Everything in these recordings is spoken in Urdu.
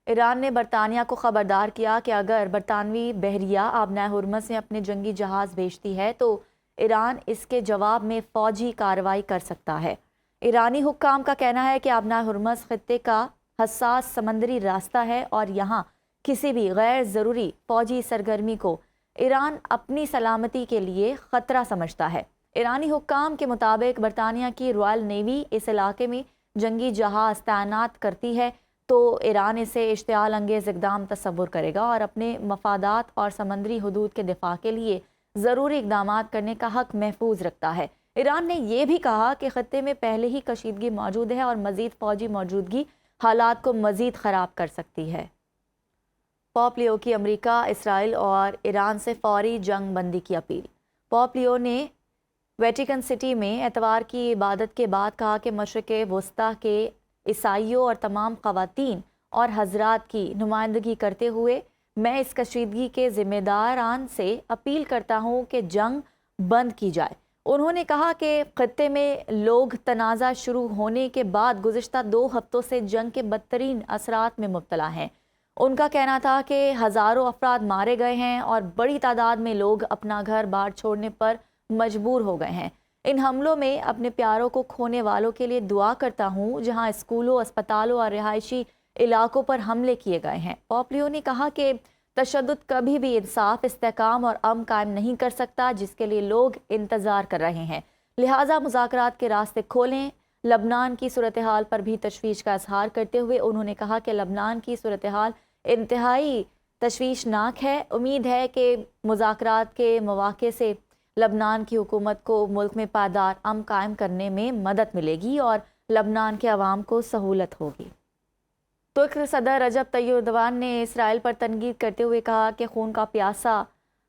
ایران نے برطانیہ کو خبردار کیا کہ اگر برطانوی بحریہ آبنائے ہرمز میں اپنے جنگی جہاز بھیجتی ہے تو ایران اس کے جواب میں فوجی کارروائی کر سکتا ہے۔ ایرانی حکام کا کہنا ہے کہ آبنائے ہرمز خطے کا حساس سمندری راستہ ہے اور یہاں کسی بھی غیر ضروری فوجی سرگرمی کو ایران اپنی سلامتی کے لیے خطرہ سمجھتا ہے۔ ایرانی حکام کے مطابق برطانیہ کی رائل نیوی اس علاقے میں جنگی جہاز تعینات کرتی ہے تو ایران اسے اشتعال انگیز اقدام تصور کرے گا اور اپنے مفادات اور سمندری حدود کے دفاع کے لیے ضروری اقدامات کرنے کا حق محفوظ رکھتا ہے۔ ایران نے یہ بھی کہا کہ خطے میں پہلے ہی کشیدگی موجود ہے اور مزید فوجی موجودگی حالات کو مزید خراب کر سکتی ہے۔ پوپ لیو کی امریکہ، اسرائیل اور ایران سے فوری جنگ بندی کی اپیل۔ پوپ لیو نے ویٹیکن سٹی میں اتوار کی عبادت کے بعد کہا کہ مشرق وسطیٰ کے عیسائیوں اور تمام خواتین اور حضرات کی نمائندگی کرتے ہوئے میں اس کشیدگی کے ذمہ داران سے اپیل کرتا ہوں کہ جنگ بند کی جائے۔ انہوں نے کہا کہ خطے میں لوگ تنازع شروع ہونے کے بعد گزشتہ 2 ہفتوں سے جنگ کے بدترین اثرات میں مبتلا ہیں۔ ان کا کہنا تھا کہ ہزاروں افراد مارے گئے ہیں اور بڑی تعداد میں لوگ اپنا گھر بار چھوڑنے پر مجبور ہو گئے ہیں۔ ان حملوں میں اپنے پیاروں کو کھونے والوں کے لیے دعا کرتا ہوں جہاں اسکولوں، اسپتالوں اور رہائشی علاقوں پر حملے کیے گئے ہیں۔ پوپ لیو نے کہا کہ تشدد کبھی بھی انصاف، استحکام اور امن قائم نہیں کر سکتا جس کے لیے لوگ انتظار کر رہے ہیں، لہٰذا مذاکرات کے راستے کھولیں۔ لبنان کی صورتحال پر بھی تشویش کا اظہار کرتے ہوئے انہوں نے کہا کہ لبنان کی صورتحال انتہائی تشویشناک ہے۔ امید ہے کہ مذاکرات کے مواقع سے لبنان کی حکومت کو ملک میں پائیدار امن قائم کرنے میں مدد ملے گی اور لبنان کے عوام کو سہولت ہوگی۔ ترک صدر رجب طیب ایردوان نے اسرائیل پر تنقید کرتے ہوئے کہا کہ خون کا پیاسا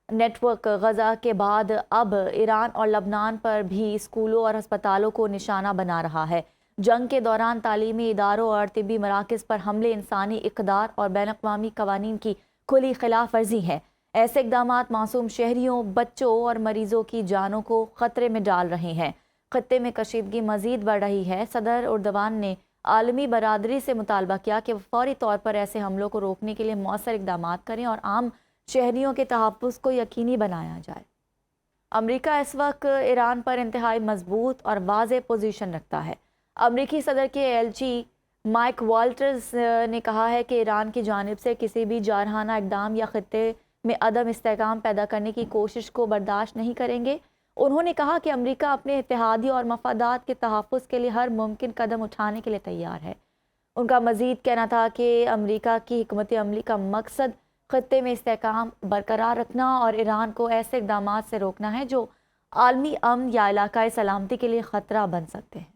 نیٹ ورک غزہ کے بعد اب ایران اور لبنان پر بھی اسکولوں اور ہسپتالوں کو نشانہ بنا رہا ہے۔ جنگ کے دوران تعلیمی اداروں اور طبی مراکز پر حملے انسانی اقدار اور بین الاقوامی قوانین کی کھلی خلاف ورزی ہے۔ ایسے اقدامات معصوم شہریوں، بچوں اور مریضوں کی جانوں کو خطرے میں ڈال رہے ہیں۔ خطے میں کشیدگی مزید بڑھ رہی ہے۔ صدر ایردوان نے عالمی برادری سے مطالبہ کیا کہ وہ فوری طور پر ایسے حملوں کو روکنے کے لیے مؤثر اقدامات کریں اور عام شہریوں کے تحفظ کو یقینی بنایا جائے۔ امریکہ اس وقت ایران پر انتہائی مضبوط اور واضح پوزیشن رکھتا ہے۔ امریکی صدر کے ایلچی مائک والٹرز نے کہا ہے کہ ایران کی جانب سے کسی بھی جارحانہ اقدام یا خطے میں عدم استحکام پیدا کرنے کی کوشش کو برداشت نہیں کریں گے۔ انہوں نے کہا کہ امریکہ اپنے اتحادیوں اور مفادات کے تحفظ کے لیے ہر ممکن قدم اٹھانے کے لیے تیار ہے۔ ان کا مزید کہنا تھا کہ امریکہ کی حکمت عملی کا مقصد خطے میں استحکام برقرار رکھنا اور ایران کو ایسے اقدامات سے روکنا ہے جو عالمی امن یا علاقائی سلامتی کے لیے خطرہ بن سکتے ہیں۔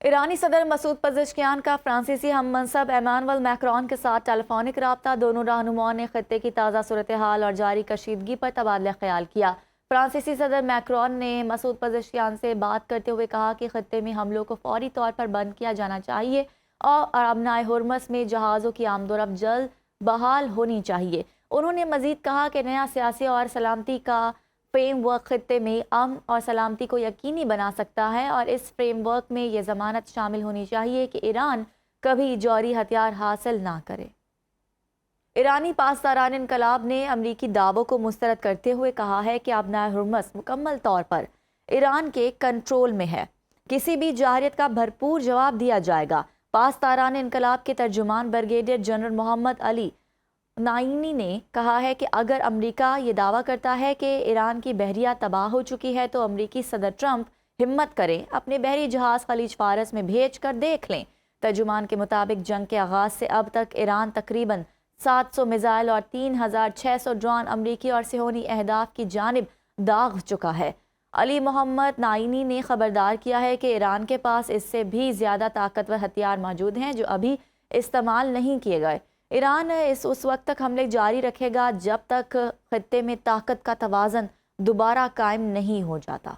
ایرانی صدر مسعود پزشکیان کا فرانسیسی ہم منصب ایمانوئل میکرون کے ساتھ ٹیلی فونک رابطہ۔ دونوں رہنماؤں نے خطے کی تازہ صورتحال اور جاری کشیدگی پر تبادلہ خیال کیا۔ فرانسیسی صدر میکرون نے مسعود پزشکیان سے بات کرتے ہوئے کہا کہ خطے میں حملوں کو فوری طور پر بند کیا جانا چاہیے اور آبنائے ہرمز میں جہازوں کی آمد و رفت جلد بحال ہونی چاہیے۔ انہوں نے مزید کہا کہ نیا سیاسی اور سلامتی کا فریم ورک خطے میں امن اور سلامتی کو یقینی بنا سکتا ہے اور اس فریم ورک میں یہ ضمانت شامل ہونی چاہیے کہ ایران کبھی جوہری ہتھیار حاصل نہ کرے۔ ایرانی پاسداران انقلاب نے امریکی دعووں کو مسترد کرتے ہوئے کہا ہے کہ آبنائے ہرمز مکمل طور پر ایران کے کنٹرول میں ہے، کسی بھی جارحیت کا بھرپور جواب دیا جائے گا۔ پاسداران انقلاب کے ترجمان بریگیڈیئر جنرل محمد علی نائینی نے کہا ہے کہ اگر امریکہ یہ دعویٰ کرتا ہے کہ ایران کی بحریہ تباہ ہو چکی ہے تو امریکی صدر ٹرمپ ہمت کریں، اپنے بحری جہاز خلیج فارس میں بھیج کر دیکھ لیں۔ ترجمان کے مطابق جنگ کے آغاز سے اب تک ایران تقریباً 700 میزائل اور 3600 ڈرون امریکی اور صہیونی اہداف کی جانب داغ چکا ہے۔ علی محمد نائینی نے خبردار کیا ہے کہ ایران کے پاس اس سے بھی زیادہ طاقتور ہتھیار موجود ہیں جو ابھی استعمال نہیں کیے گئے۔ ایران اس وقت تک حملے جاری رکھے گا جب تک خطے میں طاقت کا توازن دوبارہ قائم نہیں ہو جاتا۔